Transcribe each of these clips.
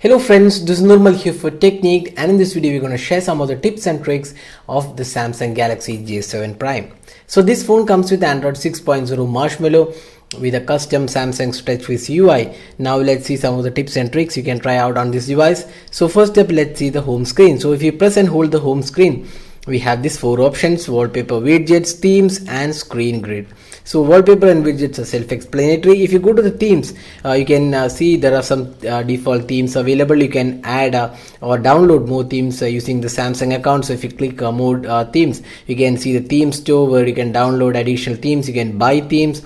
Hello friends, this is Nirmal here for Technique, and in this video we're going to share some of the tips and tricks of the Samsung Galaxy J7 Prime. So this phone comes with Android 6.0 Marshmallow with a custom Samsung's Touchwiz UI. Now let's see some of the tips and tricks you can try out on this device. So first up, let's see the home screen. So if you press and hold the home screen, we have these four options: wallpaper, widgets, themes and screen grid. So wallpaper and widgets are self-explanatory. If you go to the themes, you can see there are some default themes available. You can add or download more themes using the Samsung account. So if you click more themes, you can see the theme store where you can download additional themes. You can buy themes.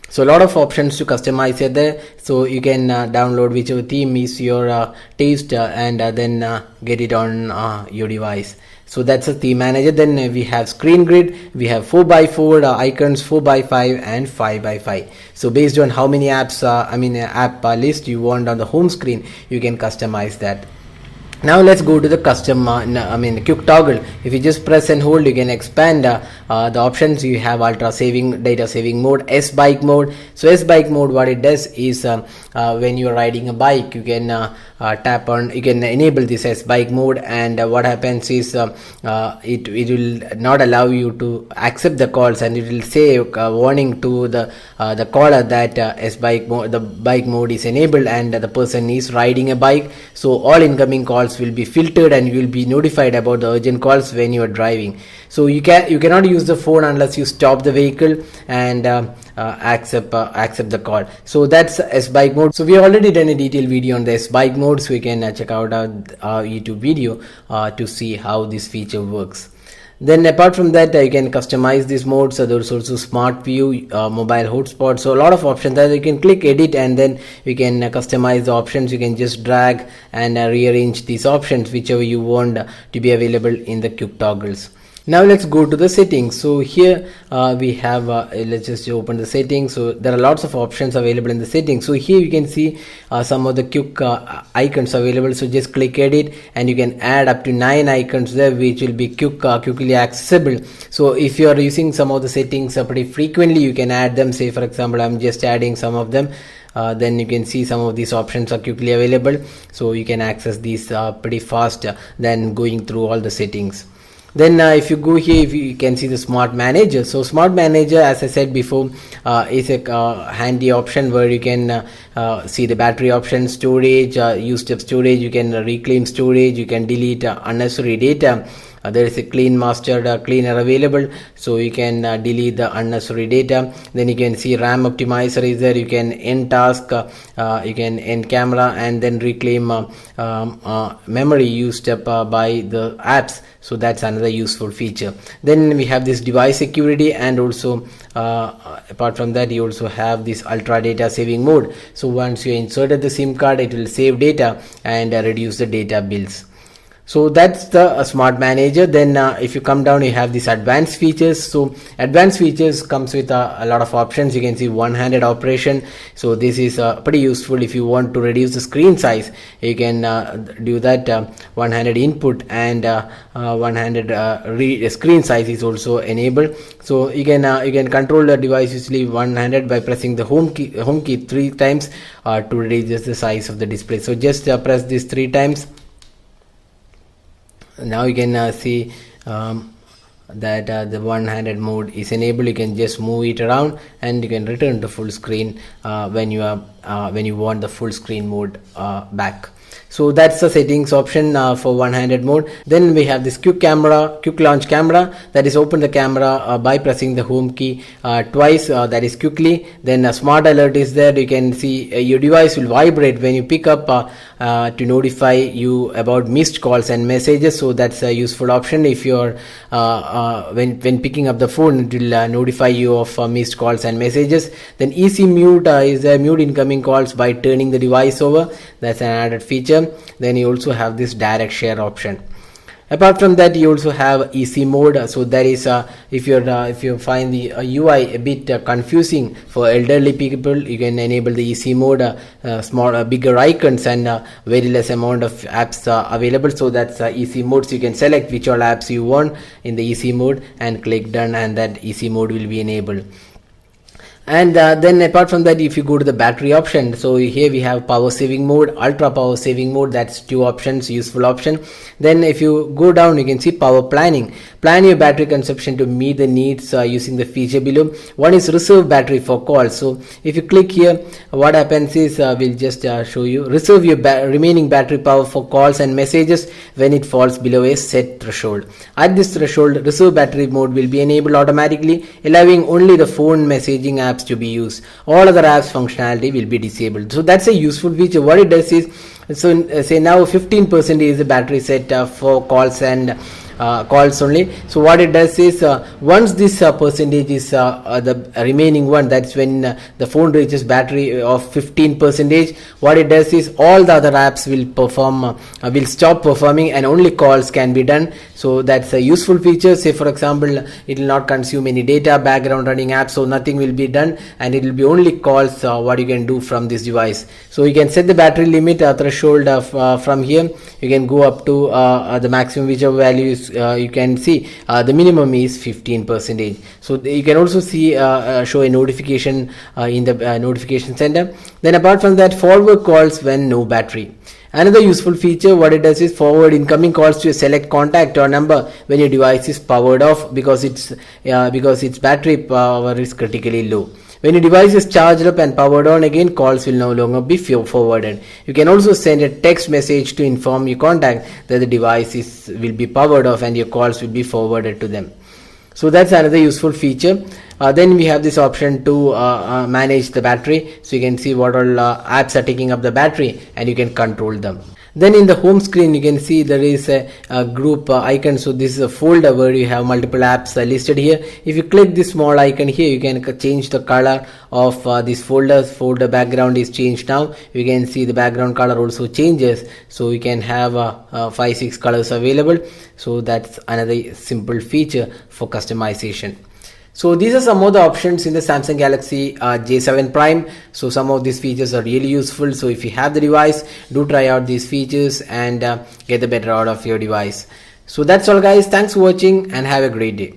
So a lot of options to customize it there. So you can download whichever theme is your taste and then get it on your device. So that's a theme manager. Then we have screen grid. We have 4x4 icons, 4x5 and 5x5. So based on how many apps, app list you want on the home screen, you can customize that. Now let's go to the custom quick toggle. If you just press and hold, you can expand the options. You have ultra saving, data saving mode, S bike mode. So S bike mode, what it does is when you are riding a bike, you can tap on, you can enable this S bike mode, and what happens is it will not allow you to accept the calls, and it will say warning to the caller that S bike mode, the bike mode is enabled and the person is riding a bike. So all incoming calls will be filtered and you will be notified about the urgent calls when you are driving. So you cannot use the phone unless you stop the vehicle and accept the call. So that's S bike mode. So we have already done a detailed video on the S bike mode, so you can check out our YouTube video to see how this feature works. Then apart from that, you can customize these modes. So there's also smart view, mobile hotspot. So a lot of options that you can click edit, and then you can customize the options. You can just drag and rearrange these options whichever you want to be available in the quick toggles. Now let's go to the settings. So here we have let's just open the settings. So there are lots of options available in the settings. So here you can see some of the quick icons available. So just click edit and you can add up to 9 icons there which will be quickly accessible. So if you are using some of the settings pretty frequently, you can add them. Say for example, I'm just adding some of them. Then you can see some of these options are quickly available, so you can access these pretty fast than going through all the settings. Then if you go here, if you can see the smart manager. So smart manager, as I said before, is a handy option where you can see the battery option, storage, used up storage. You can reclaim storage, you can delete unnecessary data. There is a clean master cleaner available, so you can delete the unnecessary data. Then you can see RAM optimizer is there. You can end task, you can end camera, and then reclaim memory used up by the apps. So that's another useful feature. Then we have this device security, and also apart from that, you also have this ultra data saving mode. So once you inserted the SIM card, it will save data and reduce the data bills. So that's the smart manager. Then if you come down, you have these advanced features. So advanced features comes with a lot of options. You can see one-handed operation. So this is pretty useful if you want to reduce the screen size. You can do that. One-handed input and one-handed screen size is also enabled. So you can control the device usually one-handed by pressing the home key 3 times to reduce the size of the display. So just press this 3 times. Now you can see that the one-handed mode is enabled. You can just move it around and you can return to full screen when you want the full screen mode back. So that's the settings option for one-handed mode. Then we have this quick launch camera, that is open the camera by pressing the home key twice, that is quickly. Then a smart alert is there. You can see your device will vibrate when you pick up to notify you about missed calls and messages. So that's a useful option. If you're when picking up the phone, it will notify you of missed calls and messages. Then easy mute is mute incoming calls by turning the device over. That's an added feature. Then you also have this direct share option. Apart from that, you also have easy mode. So that is if you find the UI a bit confusing for elderly people, you can enable the easy mode. Bigger icons and very less amount of apps available. So that's easy mode. So you can select which all apps you want in the easy mode and click done, and that easy mode will be enabled. And then apart from that, if you go to the battery option, so here we have power saving mode, ultra power saving mode. That's two options, useful option. Then if you go down, you can see power planning. Plan your battery consumption to meet the needs using the feature below. One is reserve battery for calls. So if you click here, what happens is we'll just show you, reserve your remaining battery power for calls and messages when it falls below a set threshold. At this threshold, reserve battery mode will be enabled automatically, allowing only the phone messaging apps to be used. All other apps functionality will be disabled. So that's a useful feature. What it does is, so say now 15% is the battery set for calls and calls only. So what it does is once this percentage is the remaining one, that's when the phone reaches battery of 15%, what it does is all the other apps will perform will stop performing and only calls can be done. So that's a useful feature. Say for example, it will not consume any data, background running apps, so nothing will be done, and it will be only calls what you can do from this device. So you can set the battery limit threshold from here. You can go up to the maximum, whichever value is you can see the minimum is 15%. So you can also see show a notification in the notification center. Then apart from that, forward calls when no battery. Another useful feature, what it does is forward incoming calls to a select contact or number when your device is powered off, because its battery power is critically low. When your device is charged up and powered on again, calls will no longer be forwarded. You can also send a text message to inform your contact that the device will be powered off and your calls will be forwarded to them. So that's another useful feature. Then we have this option to manage the battery. So you can see what all apps are taking up the battery and you can control them. Then in the home screen, you can see there is a group icon. So this is a folder where you have multiple apps listed here. If you click this small icon here, you can change the color of these folders. Folder background is changed now. You can see the background color also changes. So you can have 5-6 colors available. So that's another simple feature for customization. So these are some of the options in the Samsung Galaxy J7 Prime. So some of these features are really useful. So if you have the device, do try out these features and get the better out of your device. So that's all guys. Thanks for watching and have a great day.